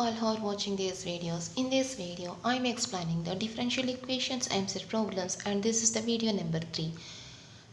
all who are watching these videos. In this video, I am explaining the differential equations MCET problems, and this is the video number 3.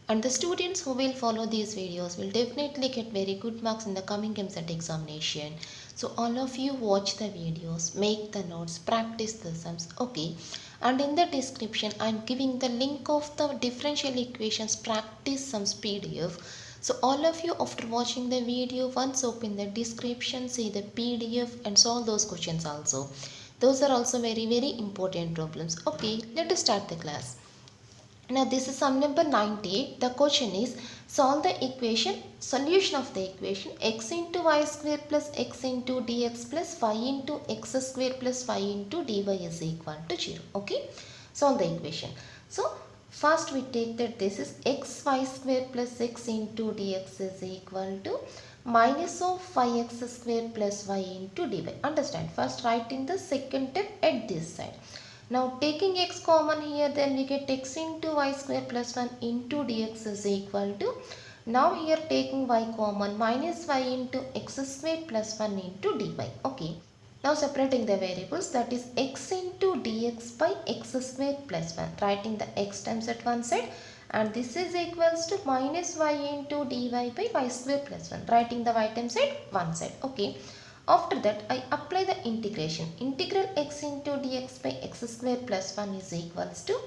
And the students who will follow these videos will definitely get very good marks in the coming MCET examination. So all of you watch the videos, make the notes, practice the sums, okay? And in the description, I am giving the link of the differential equations practice sums PDF. So all of you, after watching the video, once open the description, see the PDF and solve those questions also. Those are also very important problems. Okay, let us start the class. Now this is sum number 98. The question is, solve the equation, solution of the equation x into y square plus x into dx plus y into x square plus y into dy is equal to 0. Okay, solve the equation. So first we take that this is xy square plus x into dx is equal to minus of yx square plus y into dy. Understand? First write in the second step at this side. Now taking x common here, then we get x into y square plus 1 into dx is equal to, now here taking y common, minus y into x square plus 1 into dy. Okay. Now separating the variables, that is x into dx by x square plus 1. Writing the x terms at one side, and this is equals to minus y into dy by y square plus 1. Writing the y terms at one side. Okay. After that, I apply the integration. Integral x into dx by x square plus 1 is equals to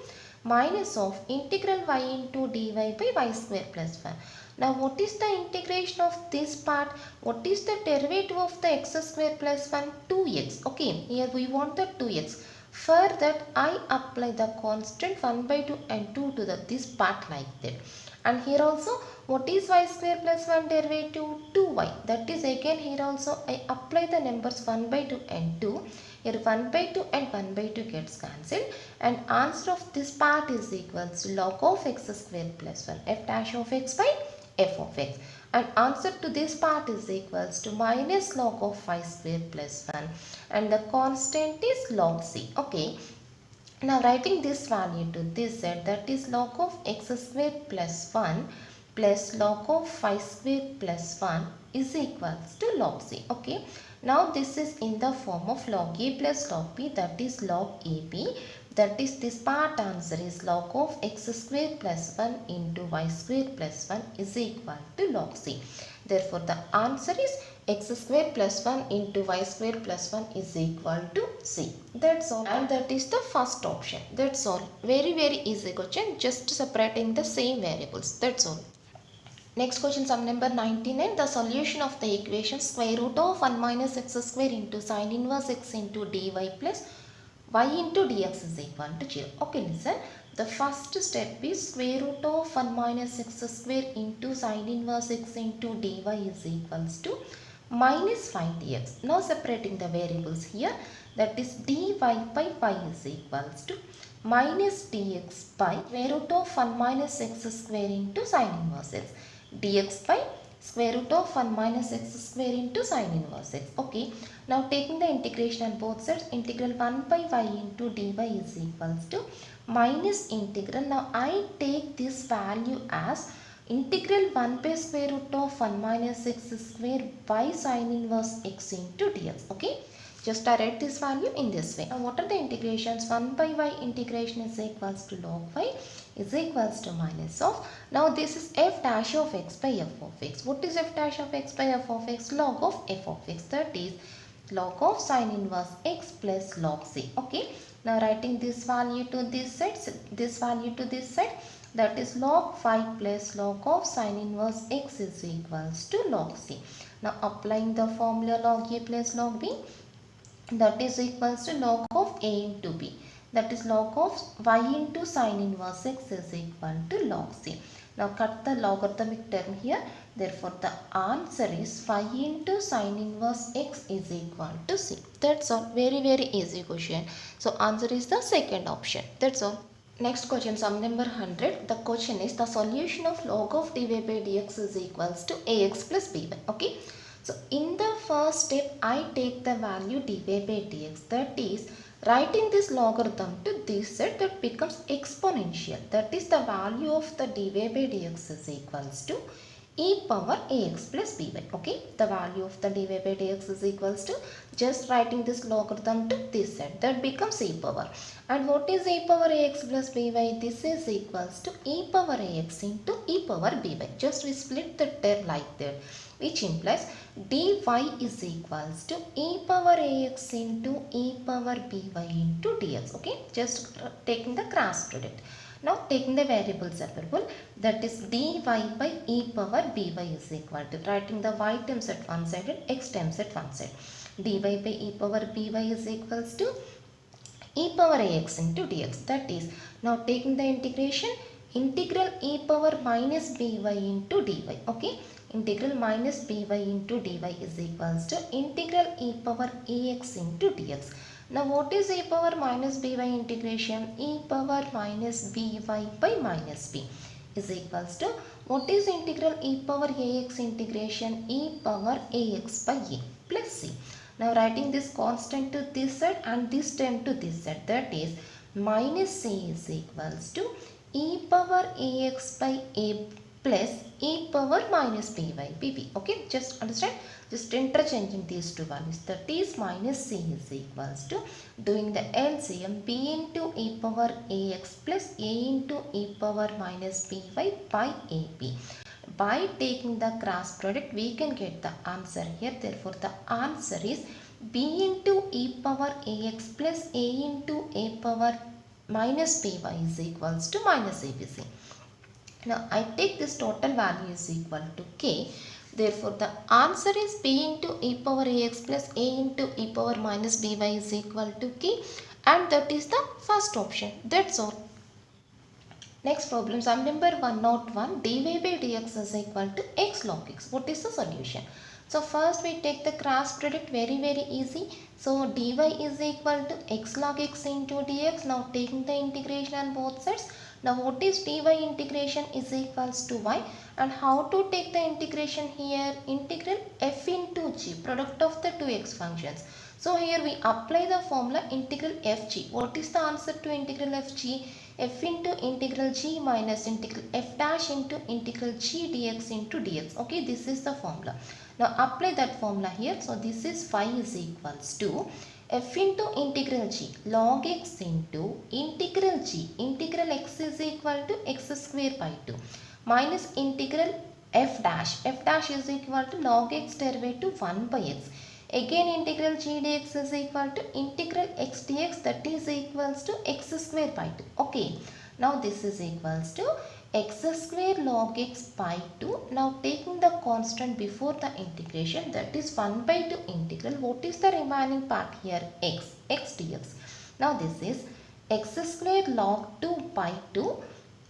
minus of integral y into dy by y square plus 1. Now what is the integration of this part? What is the derivative of the x square plus 1? 2x. Okay, here we want the 2x. For that, I apply the constant 1 by 2 and 2 to this part like that. And here also, what is y square plus 1 derivative? 2y. That is again here also I apply the numbers 1 by 2 and 2. Here 1 by 2 and 1 by 2 gets cancelled. And answer of this part is equals to log of x square plus 1. F dash of x by f of x. And answer to this part is equals to minus log of y square plus 1. And the constant is log c. Okay. Now writing this value to this side, that is log of x square plus 1 plus log of y square plus 1 is equals to log c. Okay. Now this is in the form of log a plus log b, that is log ab. That is this part answer is log of x square plus 1 into y square plus 1 is equal to log c. Therefore the answer is x square plus 1 into y square plus 1 is equal to c. That's all, and that is the first option. That's all. Very easy question, just separating the same variables. That's all. Next question, sum number 99. The solution of the equation square root of 1 minus x square into sin inverse x into dy plus y into dx is equal to 0. Okay, listen. The first step is square root of 1 minus x square into sin inverse x into dy is equals to minus 5 dx. Now separating the variables here, that is dy by y is equals to minus dx by square root of 1 minus x square into sin inverse x. Dx by square root of 1 minus x square into sin inverse x. Okay. Now taking the integration on both sides, integral 1 by y into dy is equals to minus integral. Now I take this value as integral 1 by square root of 1 minus x square by sin inverse x into dx. Okay. Just I write this value in this way. Now what are the integrations? 1 by y integration is equals to log y is equals to minus of. Now this is f dash of x by f of x. What is f dash of x by f of x? Log of f of x. That is log of sin inverse x plus log c. Okay. Now writing this value to this side, this value to this side, that is log 5 plus log of sin inverse x is equals to log c. Now applying the formula log a plus log b, that is equals to log of a into b. That is log of y into sin inverse x is equal to log c. Now cut the logarithmic term here. Therefore the answer is 5 into sin inverse x is equal to c. That's all. Very easy question. So answer is the second option. That's all. Next question, sum number 100. The question is the solution of log of dy by dx is equals to ax plus by. Okay. So in the first step, I take the value dy by dx. That is writing this logarithm to this side, that becomes exponential. That is the value of the dy by dx is equals to e power ax plus by. Okay, the value of the dy by dx is equals to just writing this logarithm to this side, that becomes e power. And what is e power ax plus by? This is equals to e power ax into e power by. Just we split the term like that, which implies dy is equals to e power ax into e power by into dx. Okay, just taking the cross product. Now taking the variable separable, that is dy by e power by is equal to, writing the y terms at one side and x terms at one side. Dy by e power by is equals to e power ax into dx. That is, now taking the integration, integral e power minus by into dy. Okay, integral minus by into dy is equals to integral e power ax into dx. Now what is e power minus by integration? E power minus by minus b is equals to, what is integral e power ax integration? E power ax by a plus c. Now writing this constant to this side and this term to this side, that is minus c is equals to e power ax by a plus e power minus b by bb. Okay, just understand, just interchanging these two values, that is minus c is equals to, doing the LCM, b into e power ax plus a into e power minus by ab. By taking the cross product, we can get the answer here. Therefore the answer is b into e power ax plus a into a power minus by is equals to minus abc. Now I take this total value is equal to k. Therefore the answer is b into e power ax plus a into e power minus by is equal to k, and that is the first option. That's all. Next problem, sum number 101, dy by dx is equal to x log x. What is the solution? So first we take the cross product, very easy. So dy is equal to x log x into dx. Now taking the integration on both sides. Now what is dy integration is equals to y, and how to take the integration here? Integral f into g, product of the two x functions. So here we apply the formula integral fg. What is the answer to integral fg? F into integral g minus integral f dash into integral g dx into dx. Okay, this is the formula. Now apply that formula here. So this is phi is equals to f into integral g log x into integral g, integral x is equal to x square by 2 minus integral f dash is equal to log x derivative 1 by x. Again integral g dx is equal to integral x dx, that is equals to x square by 2. Okay, now this is equals to x square log x by 2. Now taking the constant before the integration, that is 1 by 2 integral. What is the remaining part here? X dx. Now this is x square log 2 by 2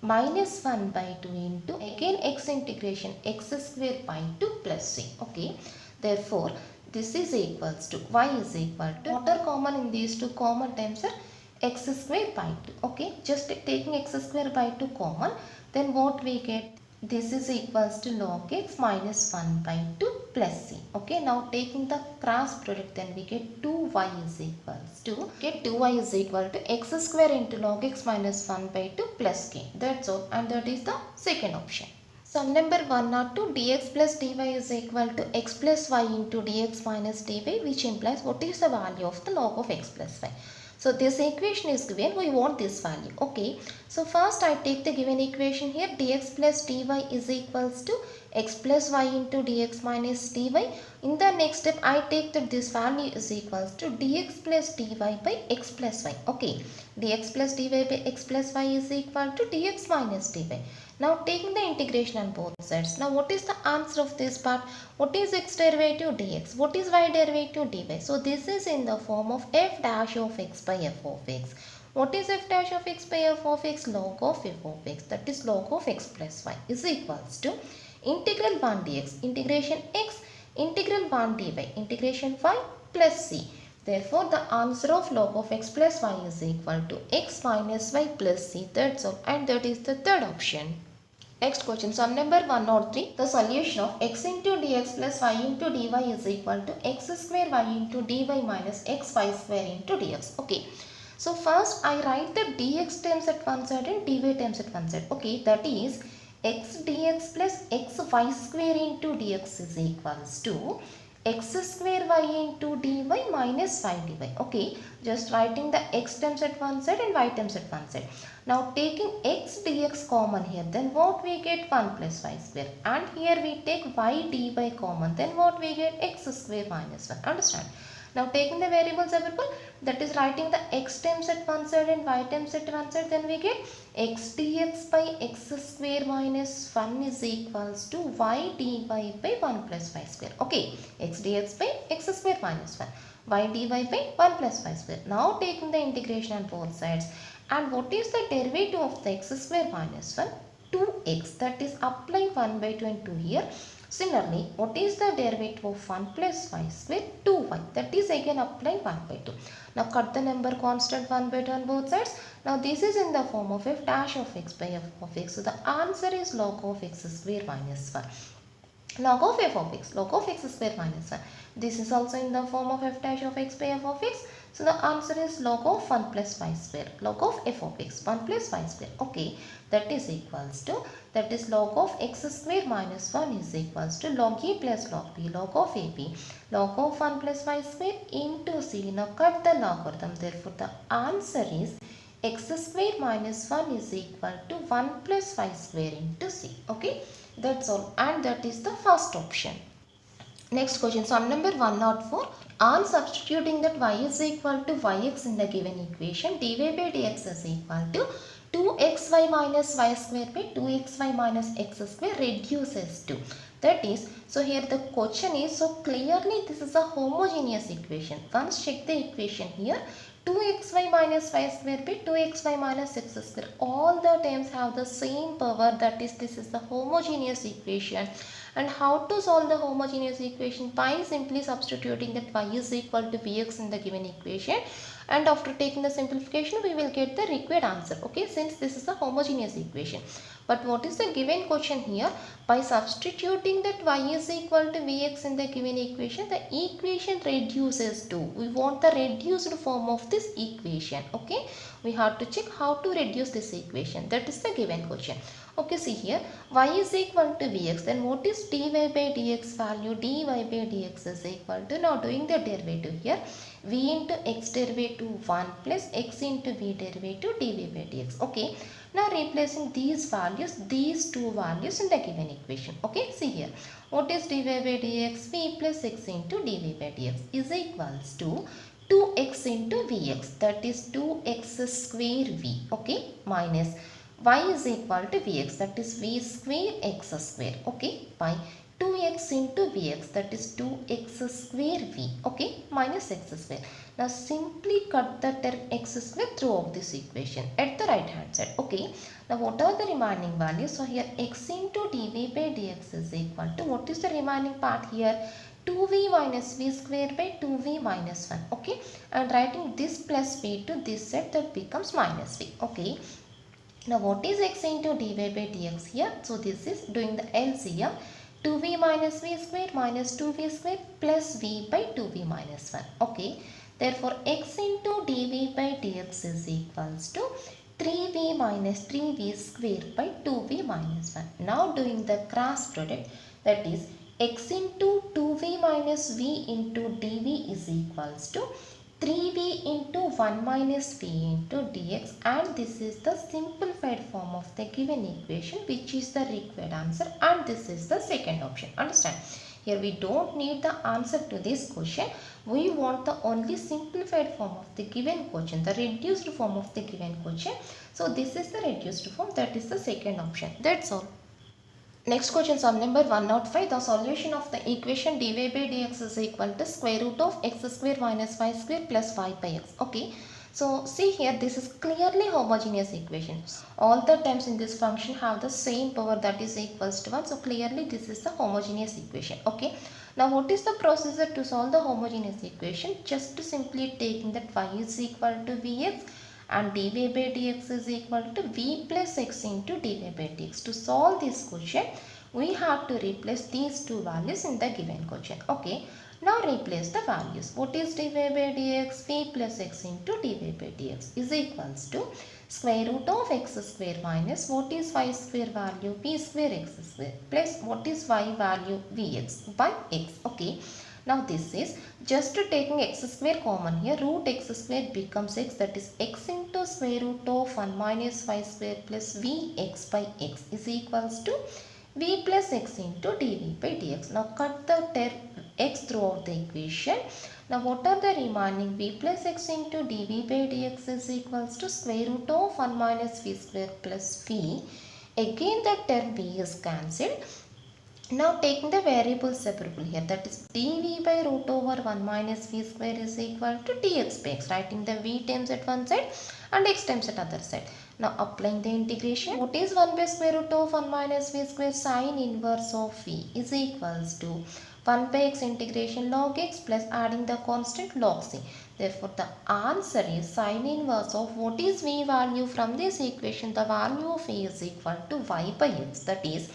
minus 1 by 2 into again x integration x square by 2 plus c. Okay, therefore this is equals to y is equal to, what are common in these two common terms are x square by 2. Okay, just taking x square by 2 common, then what we get? This is equals to log x minus 1 by 2 plus c. Okay, now taking the cross product, then we get 2y is equals to, get 2y is equal to x square into log x minus 1 by 2 plus k. That's all, and that is the second option. Sum number 102, dx plus dy is equal to x plus y into dx minus dy, which implies what is the value of the log of x plus y. So this equation is given, we want this value. Okay, so first I take the given equation here, dx plus dy is equals to x plus y into dx minus dy. In the next step I take that this value is equals to dx plus dy by x plus y. Okay, dx plus dy by x plus y is equal to dx minus dy. Now taking the integration on both sides. Now what is the answer of this part? What is x derivative dx? What is y derivative dy? So this is in the form of f dash of x by f of x. What is f dash of x by f of x? Log of f of x, that is log of x plus y, is equals to integral 1 dx, integration x, integral 1 dy, integration y plus c. Therefore the answer of log of x plus y is equal to x minus y plus c. That's all, and that is the third option. Next question, sum number 103. The solution of x into dx plus y into dy is equal to x square y into dy minus x y square into dx. Okay, so first I write the dx terms at one side and dy terms at one side. Okay, that is x dx plus xy square into dx is equals to x square y into dy minus 5 dy. Okay, just writing the x terms at one side and y terms at one side. Now taking x dx common here, then what we get? 1 plus y square. And here we take y dy common, then what we get? X square minus 1. Understand? Now taking the variables available, that is writing the x terms at one side and y terms at one side, then we get x dx by x square minus 1 is equals to y dy by 1 plus y square. Okay, x dx by x square minus 1, y dy by 1 plus y square. Now taking the integration on both sides, and what is the derivative of the x square minus 1? 2x, that is applying 1 by 2 and 2 here. Similarly, what is the derivative of 1 plus y square? 2y, that is again applying 1 by 2. Now cut the number constant 1 by 2 on both sides. Now this is in the form of f dash of x by f of x. So the answer is log of x square minus 1. Log of f of x, log of x square minus 1. This is also in the form of f dash of x by f of x. So the answer is log of 1 plus y square, log of f of x, 1 plus y square. Okay, that is equals to, that is log of x square minus 1 is equals to log a plus log b, log of ab, log of 1 plus y square into c. Now cut the logarithm, therefore the answer is x square minus 1 is equal to 1 plus y square into c. Okay, that's all, and that is the first option. Next question, sum number 104. On substituting that y is equal to yx in the given equation, dy by dx is equal to 2xy minus y square by 2xy minus x square reduces to. That is, so here the question is, so clearly this is a homogeneous equation. Once check the equation here, 2xy minus y square by 2xy minus x square. All the terms have the same power, that is, this is the homogeneous equation. And how to solve the homogeneous equation? By simply substituting that y is equal to vx in the given equation, and after taking the simplification we will get the required answer. Okay, since this is a homogeneous equation. But what is the given question here? By substituting that y is equal to vx in the given equation, the equation reduces to. We want the reduced form of this equation. Okay, we have to check how to reduce this equation. That is the given question. Okay, see here, y is equal to vx, then what is dy by dx value? Dy by dx is equal to, now doing the derivative here, v into x derivative 1 plus x into v derivative dy by dx. Okay, now replacing these values, these two values in the given equation. Okay, see here, what is dy by dx? V plus x into dy by dx is equals to 2x into vx, that is 2x square v. Okay, minus y is equal to vx, that is v square x square. Okay, by 2x into vx, that is 2x square v. Okay, minus x square. Now simply cut the term x square throughout this equation at the right hand side. Okay, now what are the remaining values? So here x into dy by dx is equal to, what is the remaining part here? 2v minus v square by 2v minus 1. Okay, and writing this plus v to this side, that becomes minus v. Okay, now what is x into dy by dx here? So this is doing the LCM, 2v minus v square minus 2v square plus v by 2v minus 1. Okay, therefore x into dv by dx is equals to 3v minus 3v square by 2v minus 1. Now doing the cross product, that is x into 2v minus v into dv is equals to 3v into 1 minus v into dx, and this is the simplified form of the given equation, which is the required answer, and this is the second option. Understand? Here we don't need the answer to this question. We want the only simplified form of the given question, the reduced form of the given question. So this is the reduced form, that is the second option. That's all. Next question, sum number 105. The solution of the equation dy by dx is equal to square root of x square minus y square plus 5 by x. Okay, so see here, this is clearly homogeneous equation. All the terms in this function have the same power, that is equals to 1. So clearly this is the homogeneous equation. Okay, now what is the procedure to solve the homogeneous equation? Just to simply taking that y is equal to vx and dy by dx is equal to v plus x into dy by dx. To solve this question, we have to replace these two values in the given question. Okay, now replace the values. What is dy by dx? V plus x into dy by dx is equals to square root of x square minus what is y square value v square x square plus what is y value vx by x. Okay. Now this is just to taking x square common here, root x square becomes x, that is x into square root of 1 minus y square plus vx by x is equals to v plus x into dv by dx. Now cut the term x throughout the equation. Now what are the remaining? V plus x into dv by dx is equals to square root of 1 minus v square plus v. Again the term v is cancelled. Now taking the variable separable here, that is dv by root over 1 minus v square is equal to dx by x. Writing the v terms at one side and x terms at other side. Now applying the integration, what is 1 by square root of 1 minus v square sine inverse of v is equals to 1 by x integration log x plus adding the constant log c. Therefore the answer is sine inverse of what is v value from this equation. The value of v is equal to y by x, that is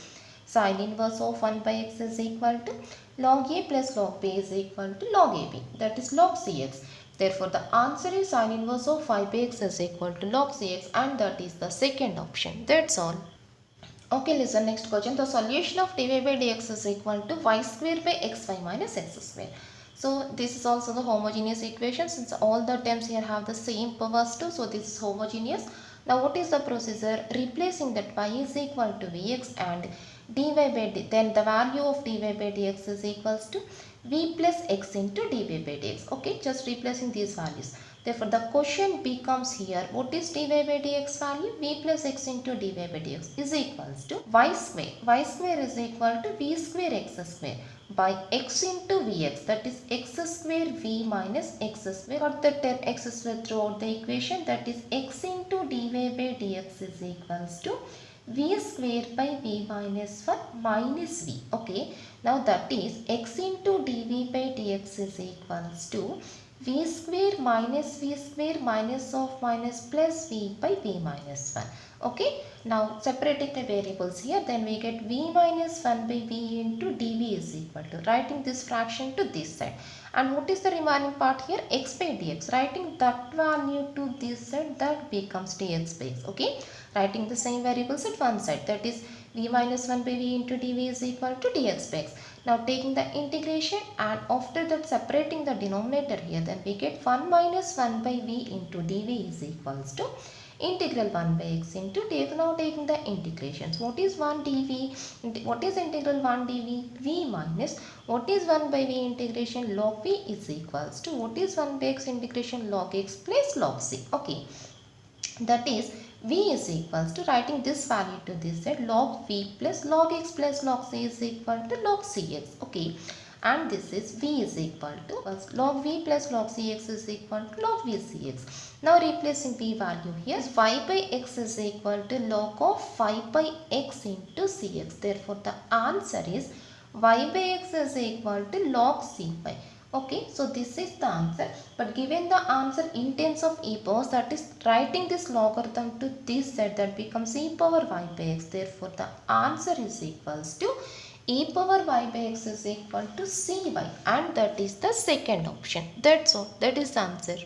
sine inverse of 1 by x is equal to log a plus log b is equal to log ab, that is log cx. Therefore the answer is sine inverse of 5 by x is equal to log cx, and that is the second option. That's all. Okay, listen, next question. The solution of dy by dx is equal to y square by xy minus x square. So this is also the homogeneous equation, since all the terms here have the same powers too. So this is homogeneous. Now what is the procedure? Replacing that y is equal to vx and dy by d, then the value of dy by dx is equals to v plus x into dy by dx. Okay, just replacing these values. Therefore the question becomes here, what is dy by dx value? V plus x into dy by dx is equals to y square. Y square is equal to v square x square by x into vx, that is x square v minus x square. Got the term x square throughout the equation, that is x into dy by dx is equals to v square by v minus 1 minus v. Okay, now that is x into dv by dx is equals to v square minus of minus plus v by v minus 1. Okay, now separating the variables here, then we get v minus 1 by v into dv is equal to, writing this fraction to this side. And what is the remaining part here? X by dx. Writing that value to this side, that becomes dx by x. Okay, writing the same variables at one side, that is v minus 1 by v into dv is equal to dx by x. Now taking the integration and after that separating the denominator here, then we get 1 minus 1 by v into dv is equals to integral 1 by x into dx. Now taking the integrations, what is 1 dv, what is integral 1 dv? V minus what is 1 by v integration log v is equals to what is 1 by x integration log x plus log c. Okay, that is v is equals to, writing this value to this side, log v plus log x plus log c is equal to log cx. Okay, and this is v is equal to log v plus log cx is equal to log v cx. Now replacing v value here, y by x is equal to log of y by x into cx. Therefore the answer is y by x is equal to log c by. Okay, so this is the answer, but given the answer in terms of e powers, that is writing this logarithm to this side, that becomes e power y by x. Therefore the answer is equals to e power y by x is equal to cy, and that is the second option. That's all. That is the answer.